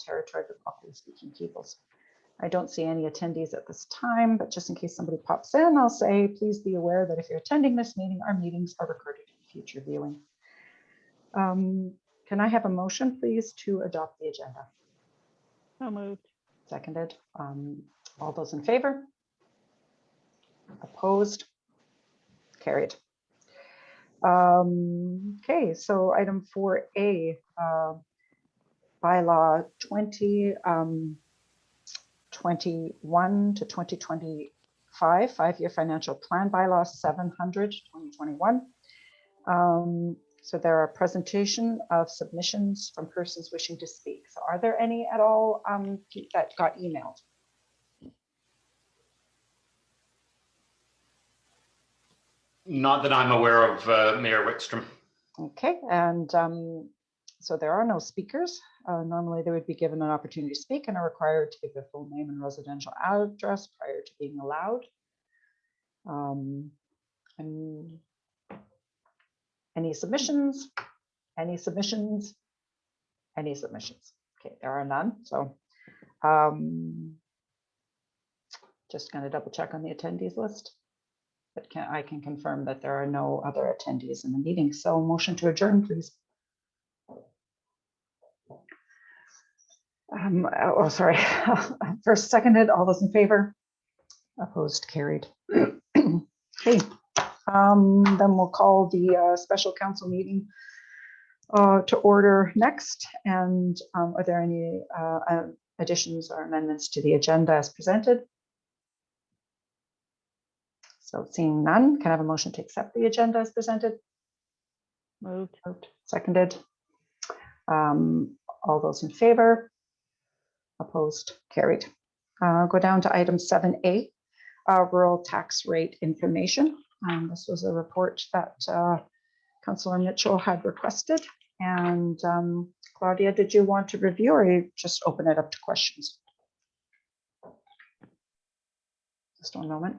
territory of the properly speaking peoples. I don't see any attendees at this time, but just in case somebody pops in, I'll say, please be aware that if you're attending this meeting, our meetings are recorded for future viewing. Can I have a motion, please, to adopt the agenda? So moved. Seconded. All those in favor? Opposed? Carried. Okay, so item 4A, bylaw 2021 to 2025, 5-year financial plan bylaw 700 2021. So there are presentation of submissions from persons wishing to speak. So are there any at all that got emailed? Not that I'm aware of, Mayor Wickstrom. Okay, and so there are no speakers. Normally they would be given an opportunity to speak and are required to give their full name and residential address prior to being allowed. And any submissions? Any submissions? Any submissions? Okay, there are none. So just going to double check on the attendees list. But I can confirm that there are no other attendees in the meeting. So motion to adjourn, please. Oh, sorry. First, seconded. All those in favor? Opposed? Carried. Okay. Then we'll call the special council meeting to order next. And are there any additions or amendments to the agenda as presented? So seeing none, can I have a motion to accept the agenda as presented? Moved. Seconded. All those in favor? Opposed? Carried. Go down to item 7A, rural tax rate information. This was a report that Councillor Mitchell had requested. And Claudia, did you want to review or you just open it up to questions? Just one moment.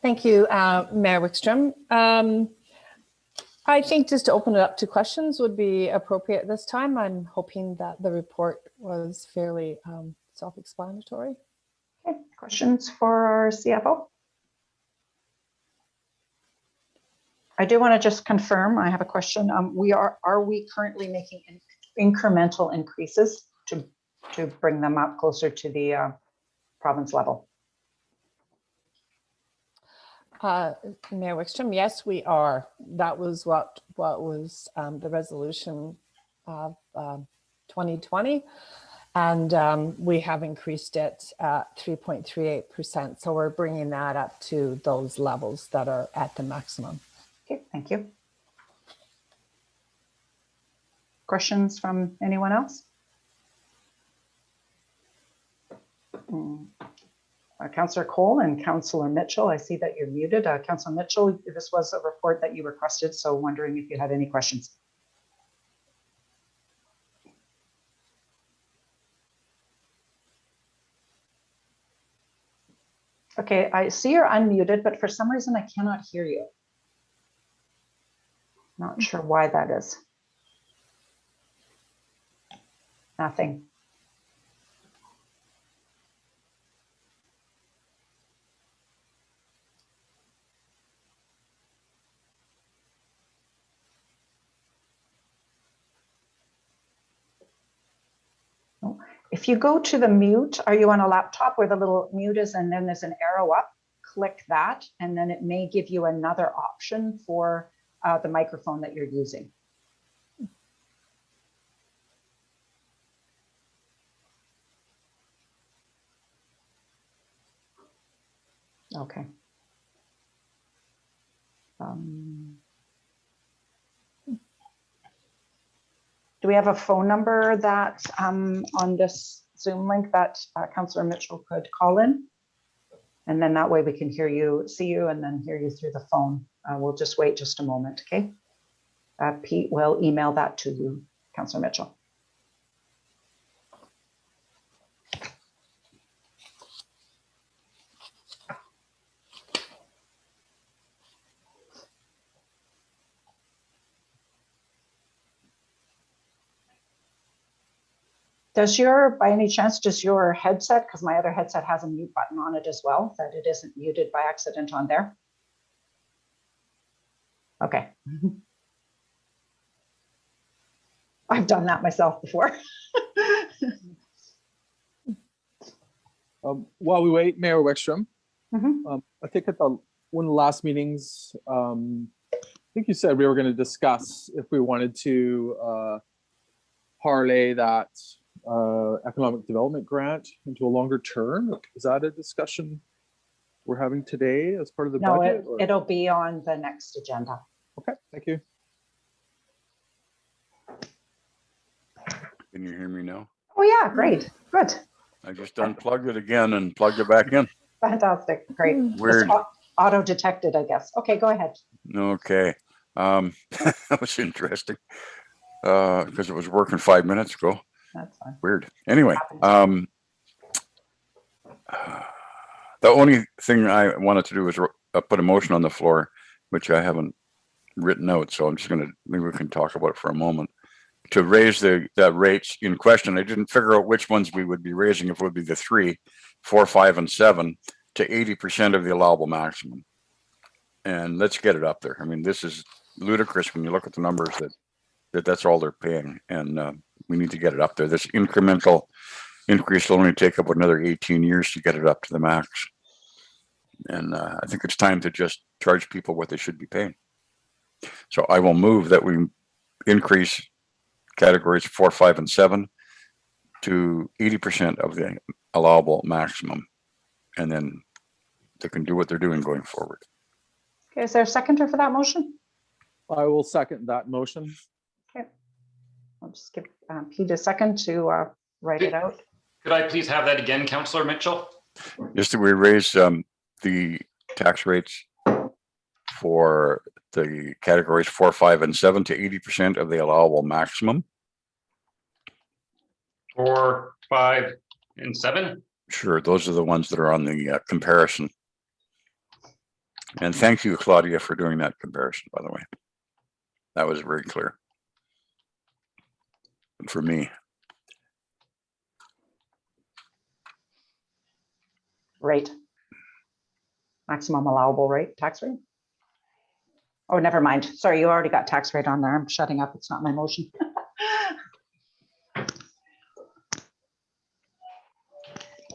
Thank you, Mayor Wickstrom. I think just to open it up to questions would be appropriate this time. I'm hoping that the report was fairly self-explanatory. Okay, questions for our CFO? I do want to just confirm, I have a question. Are we currently making incremental increases to bring them up closer to the province level? Mayor Wickstrom, yes, we are. That was what was the resolution of 2020. And we have increased it at 3.38%. So we're bringing that up to those levels that are at the maximum. Okay, thank you. Questions from anyone else? Councillor Cole and Councillor Mitchell, I see that you're muted. Councillor Mitchell, this was a report that you requested, so wondering if you had any questions. Okay, I see you're unmuted, but for some reason I cannot hear you. Not sure why that is. Nothing. If you go to the mute, are you on a laptop where the little mute is and then there's an arrow up? Click that and then it may give you another option for the microphone that you're using. Okay. Do we have a phone number that on this Zoom link that Councillor Mitchell could call in? And then that way we can hear you, see you, and then hear you through the phone. We'll just wait just a moment, okay? Pete will email that to you, Councillor Mitchell. Does your, by any chance, does your headset, because my other headset has a mute button on it as well, that it isn't muted by accident on there? Okay. I've done that myself before. While we wait, Mayor Wickstrom, Mhm. I think at one of the last meetings, I think you said we were going to discuss if we wanted to parlay that economic development grant into a longer term. Is that a discussion we're having today as part of the No, budget? or- it'll be on the next agenda. Okay, thank you. Can you hear me now? Oh, yeah, great, good, I just unplugged it again and plugged it back in. fantastic, great. Weird. Just auto detected, I guess. Okay, go ahead. Okay. That was interesting. Because it was working 5 minutes ago. That's fine. Weird. Anyway, Happens. the only thing I wanted to do was put a motion on the floor, which I haven't written out. So I'm just gonna, maybe we can talk about it for a moment. To raise the rates in question. I didn't figure out which ones we would be raising, if it would be the 3, 4, 5, and 7 to 80% of the allowable maximum. And let's get it up there. I mean, this is ludicrous when you look at the numbers that's all they're paying, and we need to get it up there. This incremental increase will only take up another 18 years to get it up to the max. And I think it's time to just charge people what they should be paying. So I will move that we increase categories 4, 5, and 7 to 80% of the allowable maximum, and then they can do what they're doing going forward. Okay, is there a seconder for that motion? I will second that motion. Okay. I'll just give Pete a second to write it out. Could I please have that again, Councillor Mitchell? Just that we raise the tax rates for the categories 4, 5, and 7 to 80% of the allowable maximum. 4, 5, and 7. Sure, those are the ones that are on the comparison. And thank you, Claudia, for doing that comparison, by the way. That was very clear. And for me, Rate. Maximum allowable rate, tax rate? Oh, never mind. Sorry, you already got tax rate on there. I'm shutting up. It's not my motion.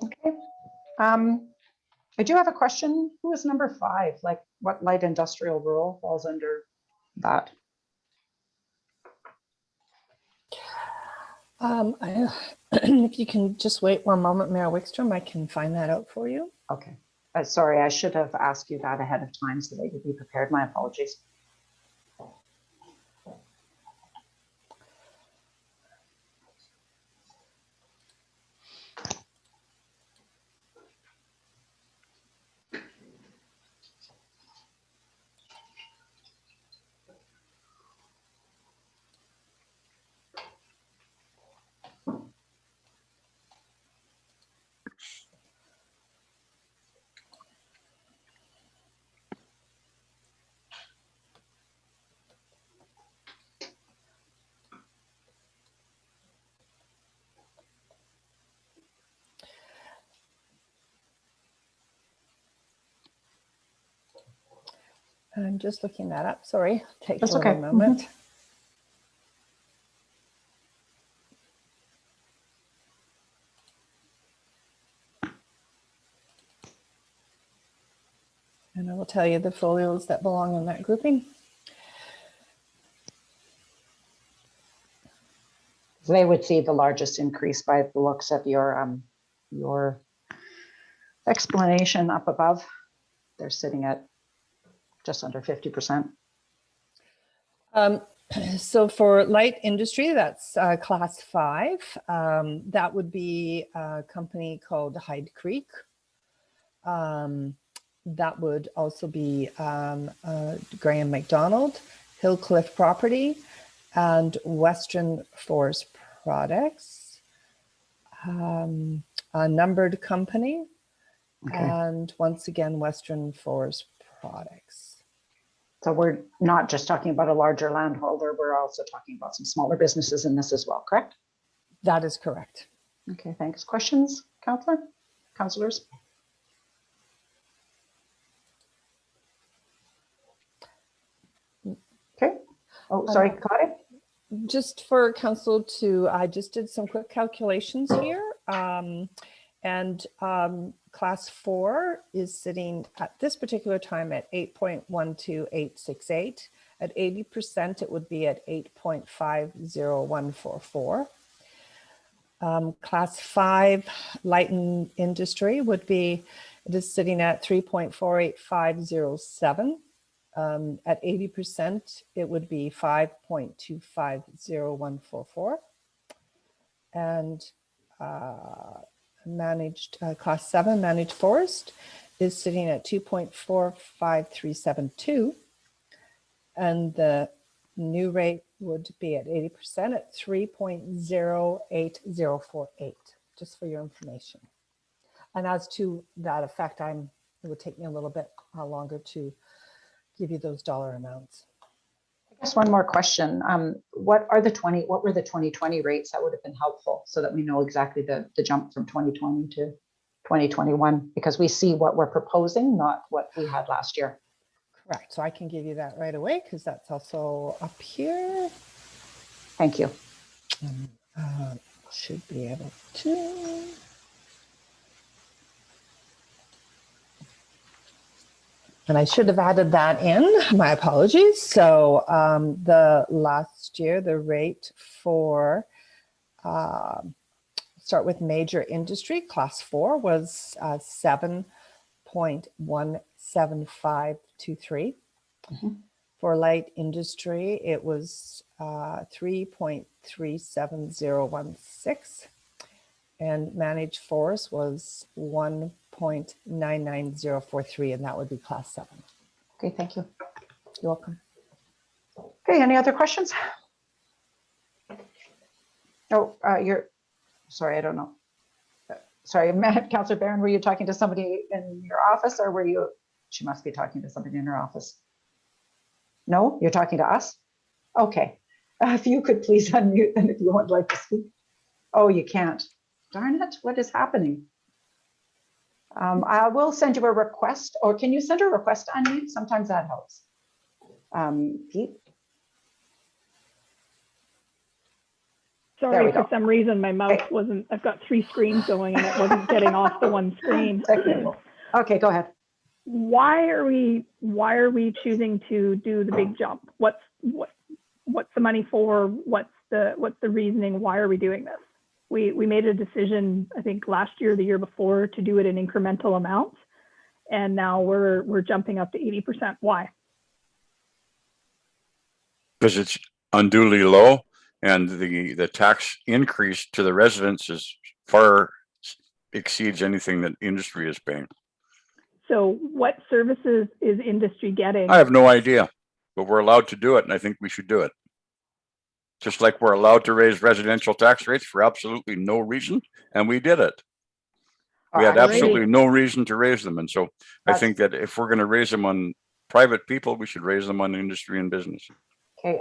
Okay. I do have a question. Who is number 5? Like, what light industrial rural falls under that? If you can just wait one moment, Mayor Wickstrom, I can find that out for you. Okay. Sorry, I should have asked you that ahead of time so that you'd be prepared. My apologies. I'm just looking that up. Sorry, take That's a little okay. moment. And I will tell you the folios that belong in that grouping. They would see the largest increase by the looks of your explanation up above. They're sitting at just under 50%. So for light industry, that's class 5. That would be a company called Hyde Creek. That would also be Graham McDonald, Hillcliff Property, and Western Forest Products, a numbered company, Okay. and once again, Western Forest Products. So we're not just talking about a larger landholder, we're also talking about some smaller businesses in this as well, correct? That is correct. Okay, thanks. Questions, councillors? Okay. Oh, sorry, Claudia? Just for council to, I just did some quick calculations here. Class 4 is sitting at this particular time at 8.12868. At 80%, it would be at 8.50144. Class 5 light industry would be, it is sitting at 3.48507. At 80%, it would be 5.250144. And managed class 7 managed forest is sitting at 2.45372. And the new rate would be at 80% at 3.08048, just for your information. And as to that effect, it would take me a little bit longer to give you those dollar amounts. I guess one more question. What were the 2020 rates? That would have been helpful so that we know exactly the jump from 2020 to 2021, because we see what we're proposing, not what we had last year. Correct. So I can give you that right away because that's also up here. Thank you. Should be able to. And I should have added that in. My apologies. So the last year, the rate for start with major industry, class 4 was 7.17523. For light industry, it was 3.37016. And managed forest was 1.99043, and that would be class 7. Okay, thank you. You're welcome. Okay, any other questions? Oh, sorry, I don't know. Sorry, Councillor Barron, were you talking to somebody in your office, or were you? She must be talking to somebody in her office. No, you're talking to us? Okay. If you could please unmute then if you would like to speak. Oh, you can't. Darn it, what is happening? I will send you a request, or can you send a request to unmute? Sometimes that helps. Pete? Sorry, for some reason my mouse wasn't, I've got 3 screens going and it wasn't getting off the one screen. Okay, go ahead. Why are we choosing to do the big jump? What's the money for? What's the reasoning? Why are we doing this? We made a decision, I think last year, the year before, to do it in incremental amounts, and now we're jumping up to 80%. Why? Because it's unduly low, and the tax increase to the residents is far exceeds anything that industry is paying. So what services is industry getting? I have no idea, but we're allowed to do it, and I think we should do it. Just like we're allowed to raise residential tax rates for absolutely no reason, and we did it. We had absolutely no reason to raise them, and so I think that if we're going to raise them on private people, we should raise them on industry and business. Okay,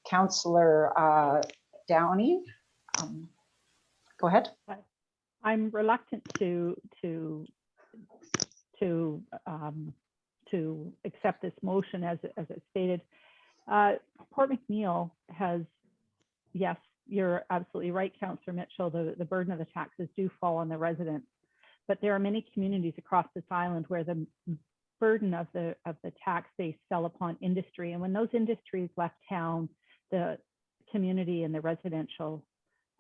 Councillor Downey, go ahead. I'm reluctant to accept this motion as it stated. Port McNeill has, yes, you're absolutely right, Councillor Mitchell, the burden of the taxes do fall on the residents, but there are many communities across this island where the burden of the tax base fell upon industry. And when those industries left town, the community and the residential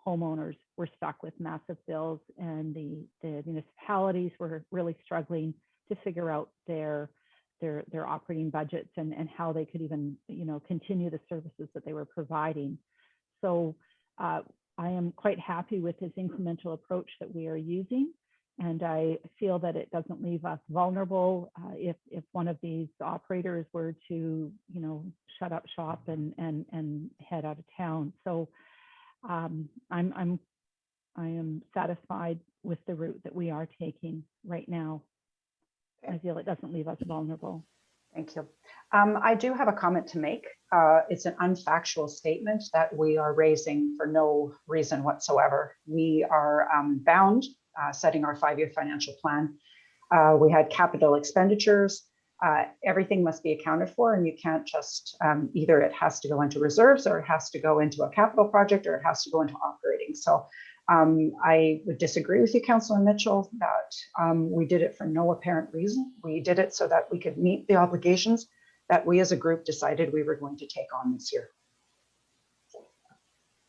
homeowners were stuck with massive bills, and the municipalities were really struggling to figure out their operating budgets and how they could even, continue the services that they were providing. So I am quite happy with this incremental approach that we are using. And I feel that it doesn't leave us vulnerable if one of these operators were to, shut up shop and head out of town. So I am satisfied with the route that we are taking right now. I feel it doesn't leave us vulnerable. Thank you. I do have a comment to make. It's an unfactual statement that we are raising for no reason whatsoever. We are bound setting our 5-year financial plan. We had capital expenditures. Everything must be accounted for, and you can't just either it has to go into reserves, or it has to go into a capital project, or it has to go into operating. So I would disagree with you, Councillor Mitchell, that we did it for no apparent reason. We did it so that we could meet the obligations that we as a group decided we were going to take on this year.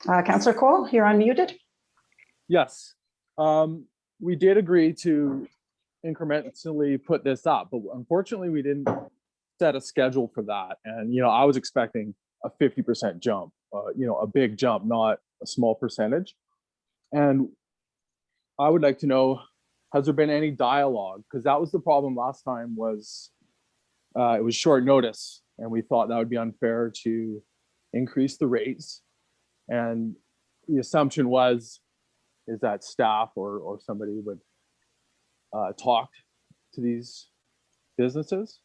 Councillor Cole, you're unmuted. Yes, we did agree to incrementally put this up, but unfortunately we didn't set a schedule for that. And, you know, I was expecting a 50% jump, you know, a big jump, not a small percentage. And I would like to know, has there been any dialogue? Because that was the problem last time, was it was short notice, and we thought that would be unfair to increase the rates. And the assumption is that staff or somebody would talk to these businesses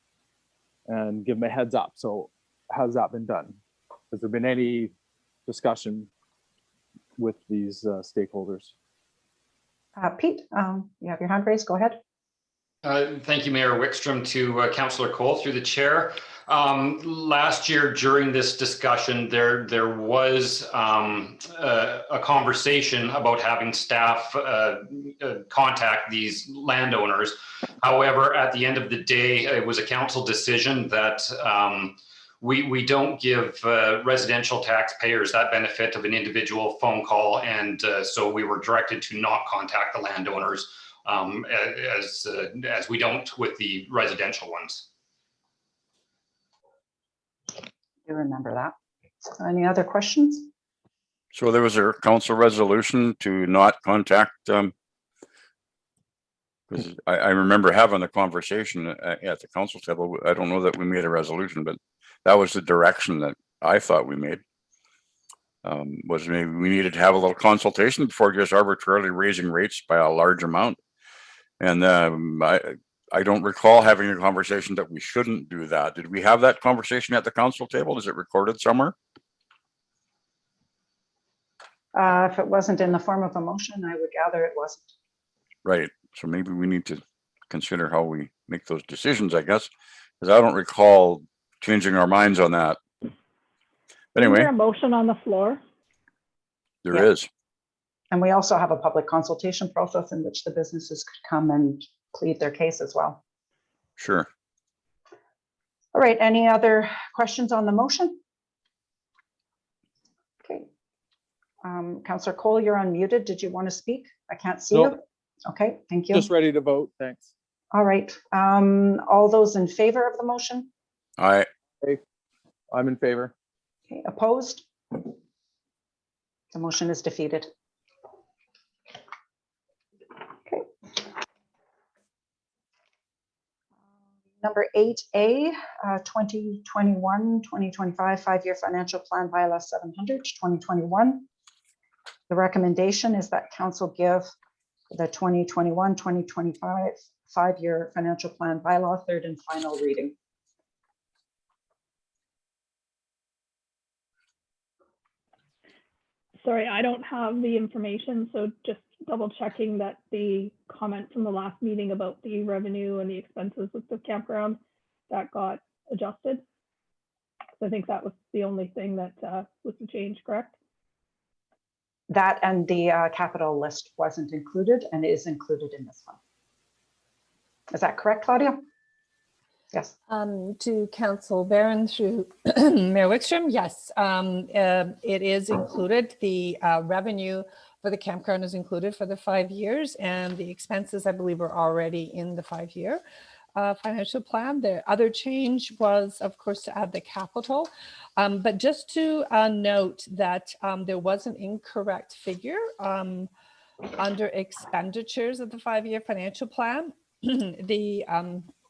and give them a heads up. So has that been done? Has there been any discussion with these stakeholders? Pete, you have your hand raised. Go ahead. Thank you, Mayor Wickstrom. To Councillor Cole through the chair. Last year during this discussion, there was a conversation about having staff contact these landowners. However, at the end of the day, it was a council decision that we don't give residential taxpayers that benefit of an individual phone call, and so we were directed to not contact the landowners, as we don't with the residential ones. You remember that. Any other questions? So there was a council resolution to not contact because I remember having the conversation at the council table. I don't know that we made a resolution, but that was the direction that I thought we made. Was maybe we needed to have a little consultation before just arbitrarily raising rates by a large amount. And I don't recall having a conversation that we shouldn't do that. Did we have that conversation at the council table? Is it recorded somewhere? If it wasn't in the form of a motion, I would gather it wasn't. Right. So maybe we need to consider how we make those decisions, I guess, because I don't recall changing our minds on that. But anyway, Is there a motion on the floor? there is. And we also have a public consultation process in which the businesses could come and plead their case as well. Sure. All right, any other questions on the motion? Okay. Councillor Cole, you're unmuted. Did you want to speak? I can't see Nope. you. Okay, thank you. Just ready to vote. Thanks. All right. All those in favor of the motion? I I'm in favor. Okay, opposed? The motion is defeated. Okay. Number 8A, 2021-2025 5-year financial plan bylaw 700 2021. The recommendation is that council give the 2021-2025 5-year financial plan bylaw third and final reading. Sorry, I don't have the information, so just double checking that the comment from the last meeting about the revenue and the expenses with the campground, that got adjusted. So I think that was the only thing that was the change, correct? That and the capital list wasn't included and is included in this one. Is that correct, Claudia? Yes. To Council Barron through Mayor Wickstrom, yes, it is included. The revenue for the campground is included for the 5 years, and the expenses, I believe, are already in the 5-year financial plan. The other change was, of course, to add the capital. But just to note that there was an incorrect figure under expenditures of the 5-year financial plan.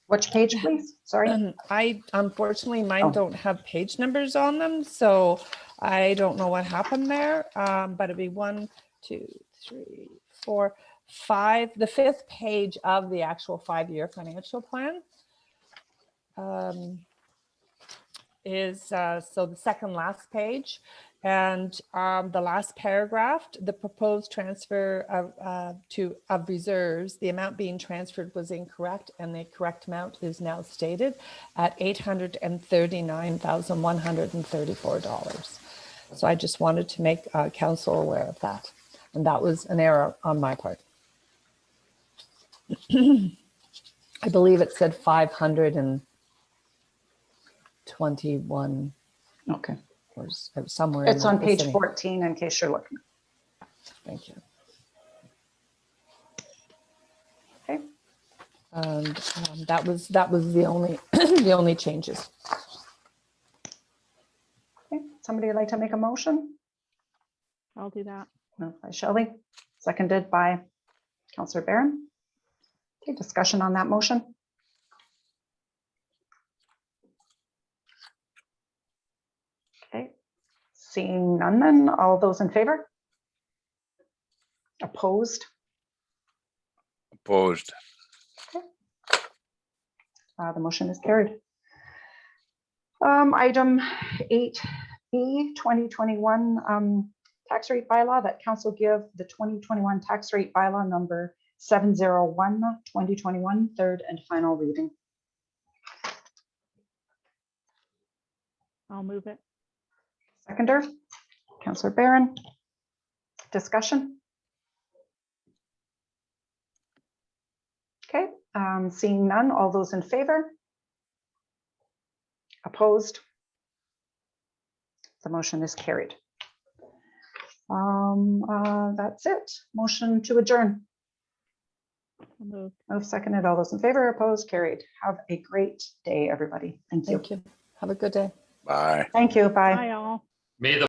Which page, please? Sorry. I unfortunately, mine Oh. don't have page numbers on them, so I don't know what happened there. But it'd be 1, 2, 3, 4, 5, the 5th page of the actual 5-year financial plan. is, so the second last page, and the last paragraph, the proposed transfer of reserves, the amount being transferred was incorrect, and the correct amount is now stated at $839,134. So I just wanted to make council aware of that, and that was an error on my part. I believe it said 521 Okay, or somewhere. in it's the on page vicinity. 14 in case you're looking. Thank you. Okay, And that was the only the only changes. okay. Somebody would like to make a motion? I'll do that. Moved by Shelley, seconded by Councillor Barron. Okay, discussion on that motion. Okay, seeing none then, all those in favor? Opposed? Opposed. The motion is carried. Item 8B, 2021 tax rate bylaw, that council give the 2021 tax rate bylaw number 701, 2021, third and final reading. I'll move it. Seconder, Councillor Barron. Discussion? Okay, seeing none, all those in favor? Opposed? The motion is carried. That's it. Motion to adjourn. I'll move. Move seconded. All those in favor, opposed, carried. Have a great day, everybody. Thank you. Thank you. Have a good day. Bye. Thank you. Bye. Bye, all. May the